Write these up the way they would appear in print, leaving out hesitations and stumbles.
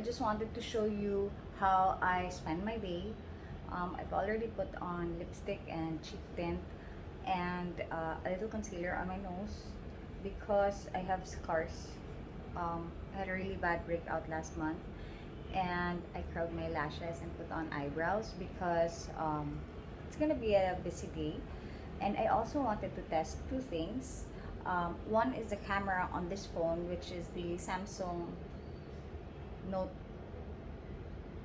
just wanted to show you how I spend my day. I've already put on lipstick and cheek tint and a little concealer on my nose because I have scars. I had a really bad breakout last month, and I curled my lashes and put on eyebrows because it's gonna be a busy day. And I also wanted to test two things. One is the camera on this phone, which is the Samsung Note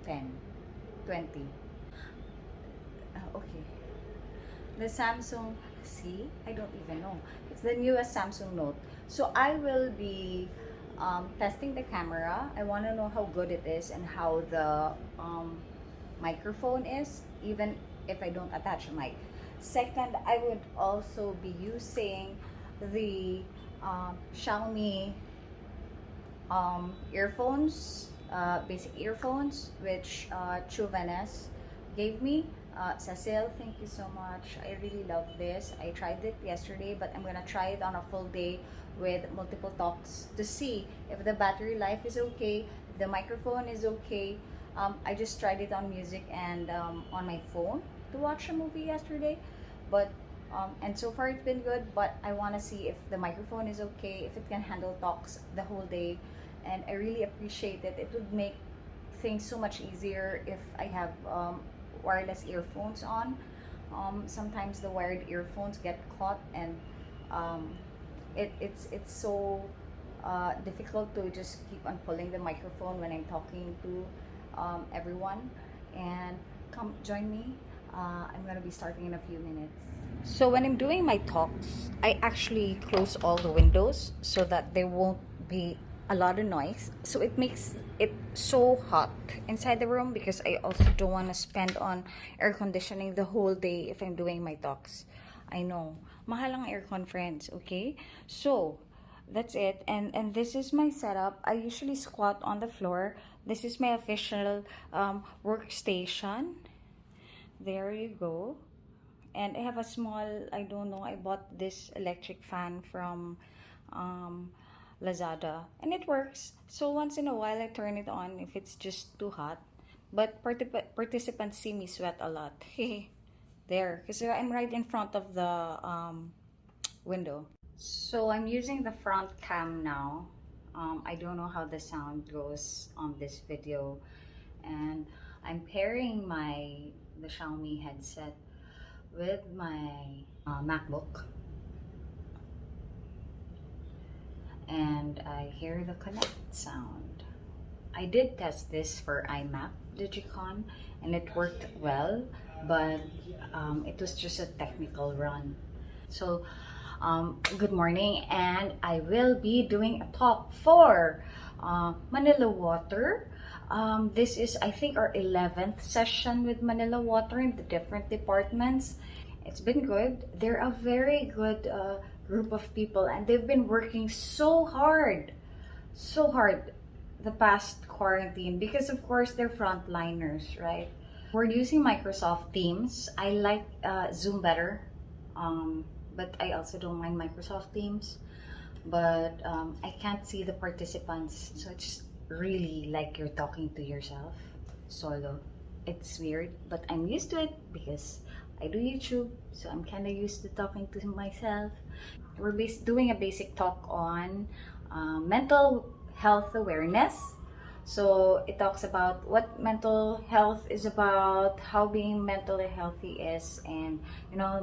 10, 20. Okay. The Samsung, see, I don't even know. It's the newest Samsung Note. So I will be testing the camera. I want to know how good it is and how the microphone is, even if I don't attach a mic. Second, I would also be using the Xiaomi earphones, basic earphones, which Chuvenes gave me. Cecil, thank you so much. I really love this. I tried it yesterday, but I'm gonna try it on a full day with multiple talks to see if the battery life is okay, if the microphone is okay. I just tried it on music and on my phone to watch a movie yesterday, but and so far it's been good. But I want to see if the microphone is okay, if it can handle talks the whole day, and I really appreciate it. It would make things so much easier if I have wireless earphones on. Sometimes the wired earphones get caught, and it's so difficult to just keep on pulling the microphone when I'm talking to everyone. And come join me. I'm gonna be starting in a few minutes. So when I'm doing my talks, I actually close all the windows so that there won't be a lot of noise. So it makes it so hot inside the room, because I also don't want to spend on air conditioning the whole day if I'm doing my talks. I know, mahal ang aircon, friends, okay? So that's it. And this is my setup. I usually squat on the floor. This is my official workstation. There you go. And I have a small, I don't know, I bought this electric fan from Lazada, and it works. So once in a while I turn it on if it's just too hot. But participants see me sweat a lot. There, because I'm right in front of the window. So I'm using the front cam now. I don't know how the sound goes on this video, and I'm pairing the Xiaomi headset with my MacBook, and I hear the connect sound. I did test this for iMac Digicon and it worked well, but it was just a technical run. So good morning, and I will be doing a talk for Manila Water. This is, I think, our 11th session with Manila Water in the different departments. It's been good. They're a very good group of people, and they've been working so hard the past quarantine, because of course they're frontliners, right? We're using Microsoft Teams. I like Zoom better, but I also don't mind Microsoft Teams. But I can't see the participants, so it's really like you're talking to yourself solo. It's weird, but I'm used to it because I do YouTube, so I'm kind of used to talking to myself. We're doing a basic talk on mental health awareness. So it talks about what mental health is about, how being mentally healthy is, and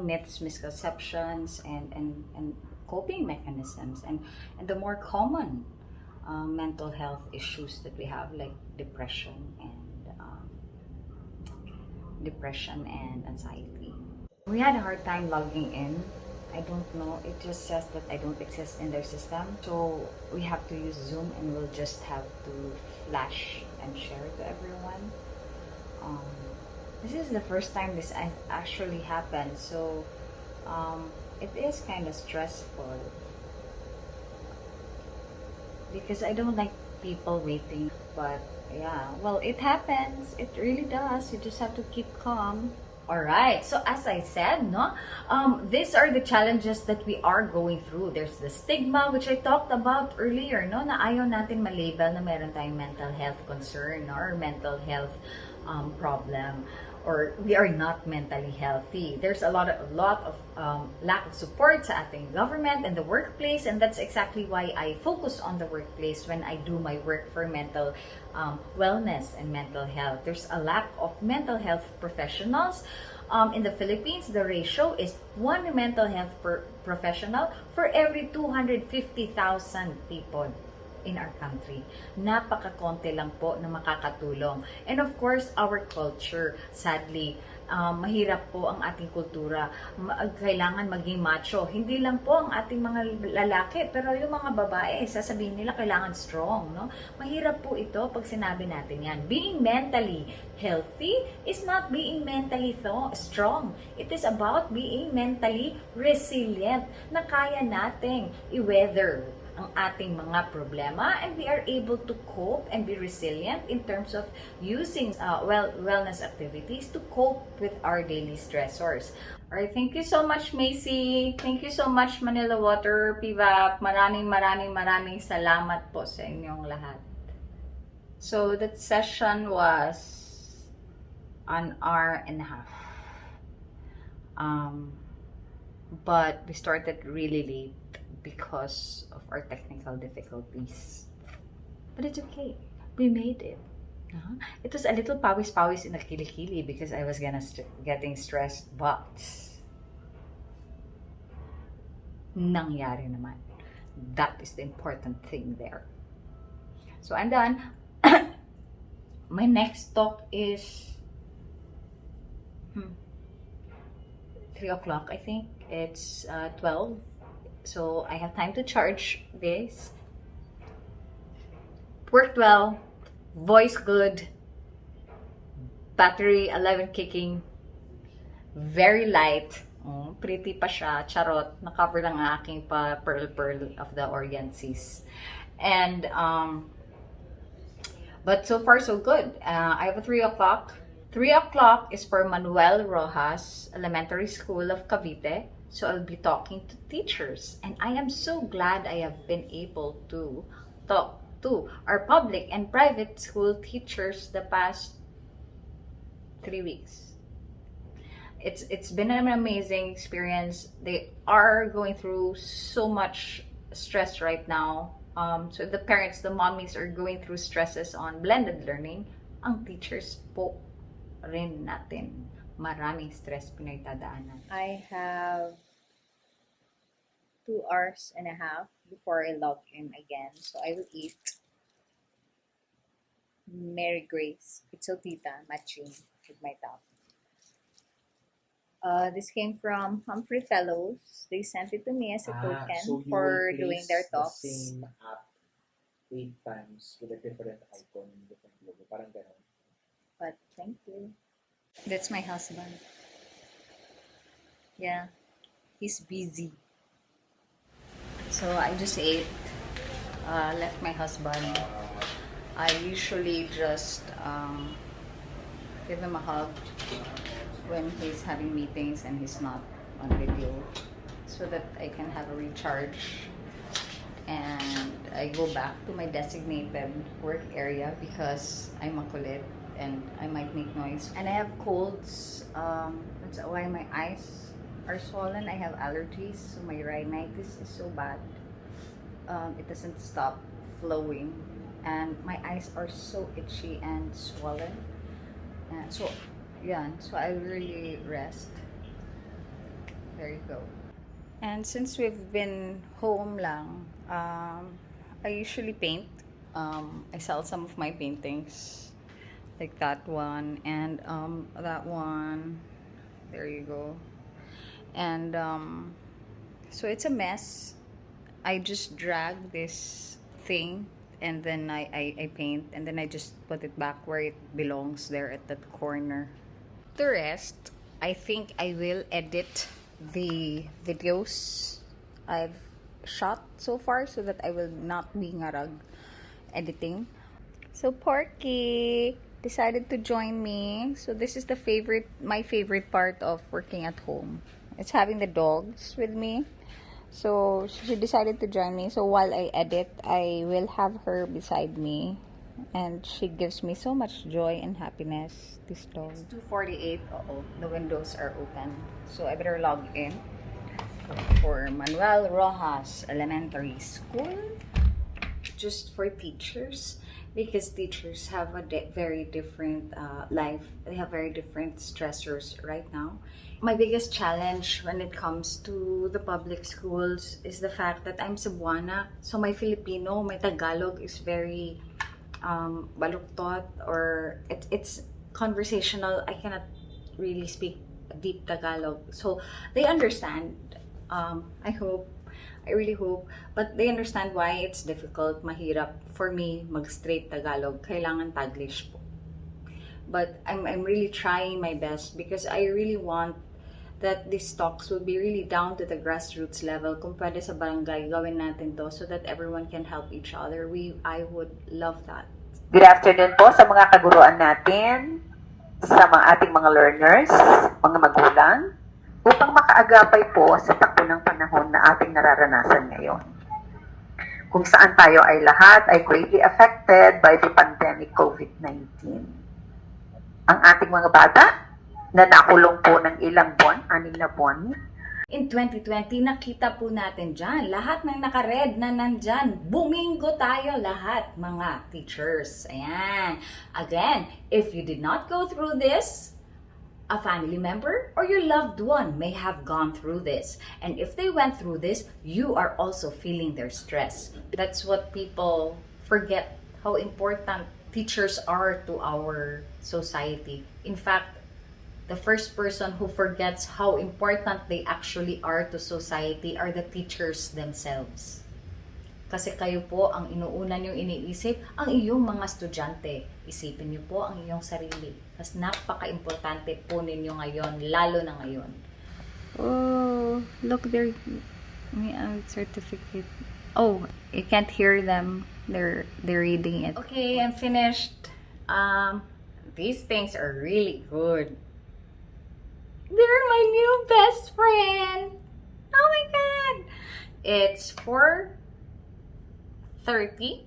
myths, misconceptions, and coping mechanisms, and the more common mental health issues that we have, like depression and anxiety. We had a hard time logging in. I don't know, it just says that I don't exist in their system, so we have to use Zoom, and we'll just have to flash and share to everyone. This is the first time this actually happened, so it is kind of stressful because I don't like people waiting. But yeah, well, it happens. It really does. You just have to keep calm. Alright, so as I said, no, these are the challenges that we are going through. There's the stigma, which I talked about earlier, no, na ayaw natin malabel na meron tayong mental health concern, no, or mental health problem, or we are not mentally healthy. There's a lot of lack of support sa ating government and the workplace, and that's exactly why I focus on the workplace when I do my work for mental wellness and mental health. There's a lack of mental health professionals. In the Philippines, the ratio is one mental health professional for every 250,000 people in our country. Napaka-konti lang po na makakatulong. And of course, our culture, sadly, mahirap po ang ating kultura. Kailangan maging macho. Hindi lang po ang ating mga lalaki, pero yung mga babae, sasabihin nila kailangan strong, no? Mahirap po ito pag sinabi natin yan. Being mentally healthy is not being mentally strong. It is about being mentally resilient, na kaya nating i-weather ang ating mga problema, and we are able to cope and be resilient in terms of using wellness activities to cope with our daily stressors. Alright, thank you so much, Macy. Thank you so much, Manila Water, PVAP. Maraming salamat po sa inyong lahat. So that session was an hour and a half. But we started really late because of our technical difficulties. But it's okay. We made it. It was a little pawis-pawis in the kilikili because I was getting stressed, but nangyari naman. That is the important thing there. So I'm done. My next talk is 3 o'clock, I think. It's 12. So I have time to charge this. Worked well. Voice good. Battery 11 kicking. Very light. Pretty pa siya. Charot. Nakover lang ang aking pearl of the organcies. And but so far so good. I have a 3 o'clock. 3 o'clock is for Manuel Rojas Elementary School of Cavite. So I'll be talking to teachers, and I am so glad I have been able to talk to our public and private school teachers the past 3 weeks. It's been an amazing experience. They are going through so much stress right now. So the parents, the mommies are going through stresses on blended learning. Ang teachers po rin natin, maraming stress pinagdadaanan. I have 2 hours and a half before I log in again. So I will eat Mary Grace Pizzotita matching with my top. This came from Humphrey Fellows. They sent it to me as a token So you for will doing place their the talks. same app 8 times with a different icon, different logo. Parang ganun. But thank you. That's my husband. Yeah, he's busy. So I just ate, left my husband. I usually just give him a hug when he's having meetings and he's not on video, so that I can have a recharge. And I go back to my designated work area because I'm makulit and I might make noise. And I have colds. That's why my eyes are swollen. I have allergies, so my rhinitis is so bad. It doesn't stop flowing, and my eyes are so itchy and swollen. So I really rest. There you go. And since we've been home lang, I usually paint. I sell some of my paintings, like that one and that one. There you go. And so it's a mess. I just drag this thing and then I paint, and then I just put it back where it belongs, there at that corner. The rest, I think I will edit the videos I've shot so far so that I will not be ngarag editing. So Porky, decided to join me. So this is my favorite part of working at home. It's having the dogs with me. So she decided to join me. So while I edit, I will have her beside me. And she gives me so much joy and happiness, this dog. It's 2:48. Uh-oh, the windows are open. So I better log in for Manuel Rojas Elementary School. Just for teachers, because teachers have a very different life. They have very different stressors right now. My biggest challenge when it comes to the public schools is the fact that I'm Cebuana. So my Filipino, my Tagalog is very baluktot, or it's conversational. I cannot really speak deep Tagalog. So they understand. I really hope. But they understand why it's difficult, mahirap for me mag-straight Tagalog. Kailangan Taglish po. But I'm really trying my best because I really want that these talks will be really down to the grassroots level. Kung pwede sa barangay, gawin natin to so that everyone can help each other. I would love that. Good afternoon po sa mga kaguruan natin, sa mga ating mga learners, mga magulang, upang makaagapay po sa takbo ng panahon na ating nararanasan ngayon. Kung saan tayo ay lahat ay greatly affected by the pandemic COVID-19. Ang ating mga bata na nakulong po ng ilang buwan, 6 na buwan. In 2020, nakita po natin dyan, lahat ng naka-red na nandyan, bumingo tayo lahat, mga teachers. Ayan. Again, if you did not go through this, a family member or your loved one may have gone through this. And if they went through this, you are also feeling their stress. That's what people forget, how important teachers are to our society. In fact, the first person who forgets how important they actually are to society are the teachers themselves. Kasi kayo po, ang inuuna niyong iniisip, ang iyong mga estudyante. Isipin niyo po ang iyong sarili. Kasi napaka-importante po ninyo ngayon, lalo na ngayon. Oh, look, they're may certificate. Oh, you can't hear them. They're reading it. Okay, I'm finished. These things are really good. They're my new best friend. Oh my god. It's 4:30.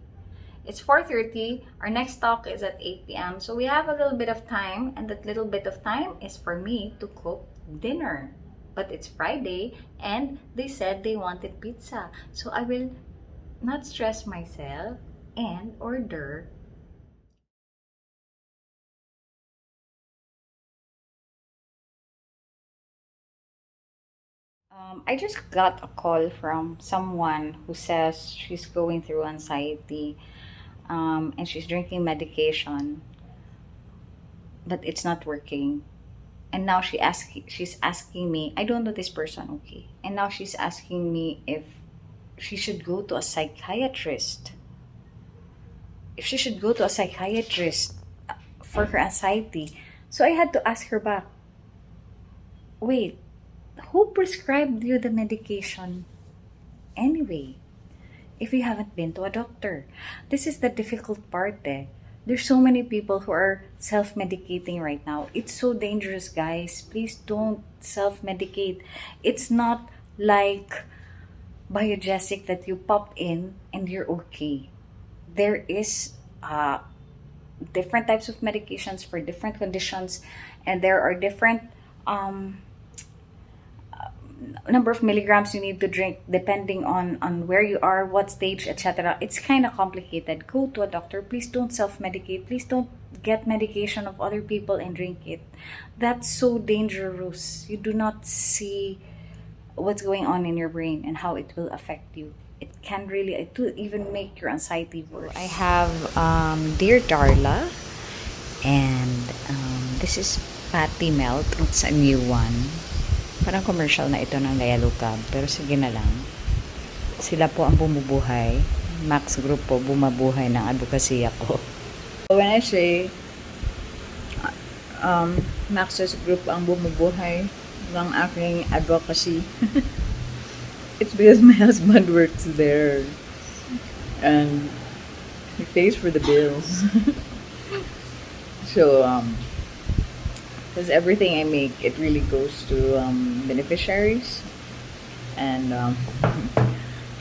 It's 4:30. Our next talk is at 8 p.m. So we have a little bit of time, and that little bit of time is for me to cook dinner. But it's Friday, and they said they wanted pizza. So I will not stress myself and order. I just got a call from someone who says she's going through anxiety, and she's drinking medication, but it's not working. And now she's asking me, I don't know this person, okay? And now she's asking me if she should go to a psychiatrist. If she should go to a psychiatrist for her anxiety. So I had to ask her back, wait, who prescribed you the medication anyway, if you haven't been to a doctor? This is the difficult part. There's so many people who are self-medicating right now. It's so dangerous, guys. Please don't self-medicate. It's not like Biogesic that you pop in and you're okay. There is different types of medications for different conditions, and there are different number of milligrams you need to drink depending on where you are, what stage, etc. It's kind of complicated. Go to a doctor. Please don't self-medicate. Please don't get medication of other people and drink it. That's so dangerous. You do not see what's going on in your brain and how it will affect you. It will even make your anxiety worse. I have Dear Darla, and this is Patty Melt. It's a new one. Parang commercial na ito ng Yellow Cab, pero sige na lang. Sila po ang bumubuhay. Max Group po, bumabuhay ng advocacy ako. When I say Max's Group ang bumubuhay ng aking advocacy, it's because my husband works there and he pays for the bills. So, because everything I make, it really goes to beneficiaries, and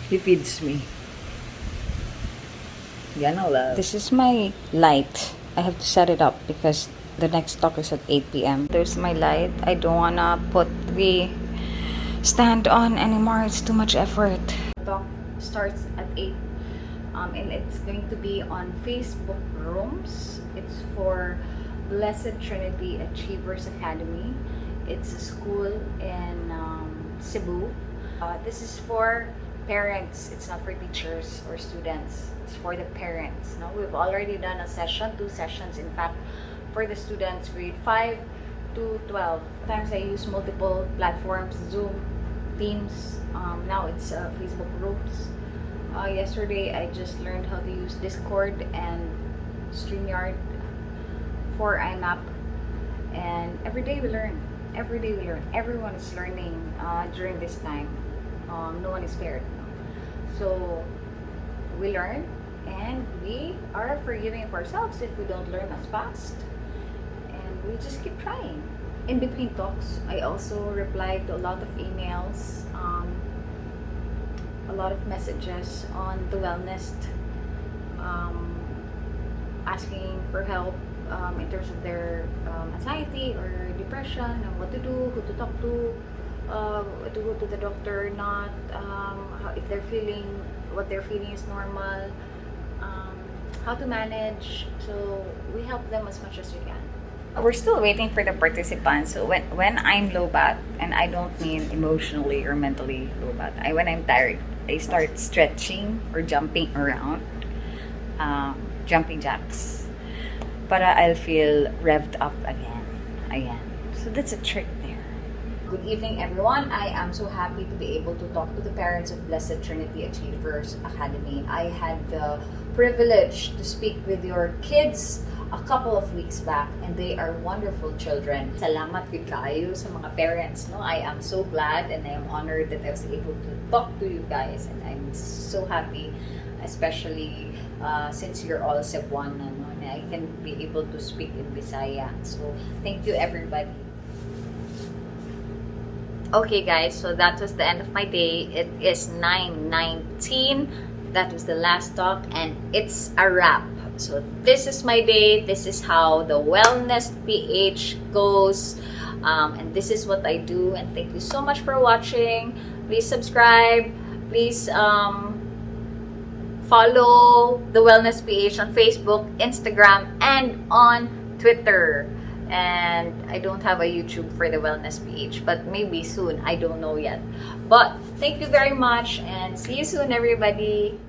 he feeds me. Gonna love. This is my light. I have to set it up because the next talk is at 8 p.m. There's my light. I don't wanna put the stand on anymore. It's too much effort. Talk starts at 8. And it's going to be on Facebook Rooms. It's for Blessed Trinity Achievers Academy. It's a school in Cebu. This is for parents. It's not for teachers or students. It's for the parents. No, we've already done a session, 2 sessions in fact, for the students grade 5 to 12. Sometimes I use multiple platforms, Zoom, Teams. Now it's Facebook Groups. Yesterday I just learned how to use Discord and StreamYard for IMAP, and every day we learn. Everyone is learning during this time. No one is spared. So we learn, and we are forgiving of ourselves if we don't learn as fast, and we just keep trying. In between talks, I also replied to a lot of emails, a lot of messages on the wellness, asking for help in terms of their anxiety or depression, and what to do, who to talk to go to the doctor, not if they're feeling, what they're feeling is normal, how to manage. So we help them as much as we can. We're still waiting for the participants. So when I'm low bat, and I don't mean emotionally or mentally low bat, when I'm tired, I start stretching or jumping around, jumping jacks, but I'll feel revved up again. So that's a trick there. Good evening, everyone. I am so happy to be able to talk to the parents of Blessed Trinity Achievers Academy. I had the privilege to speak with your kids a couple of weeks back, and they are wonderful children. Salamat kayo sa mga parents. No, I am so glad and I am honored that I was able to talk to you guys, and I'm so happy, especially since you're all Cebuano, no, and I can be able to speak in Bisaya. So thank you, everybody. Okay, guys, so that was the end of my day. It is 9:19. That was the last talk, and it's a wrap. So this is my day. This is how the Wellness PH goes, and this is what I do. And thank you so much for watching. Please subscribe. Please follow the Wellness PH on Facebook, Instagram, and on Twitter. And I don't have a YouTube for the Wellness PH, but maybe soon. I don't know yet. But thank you very much, and see you soon, everybody.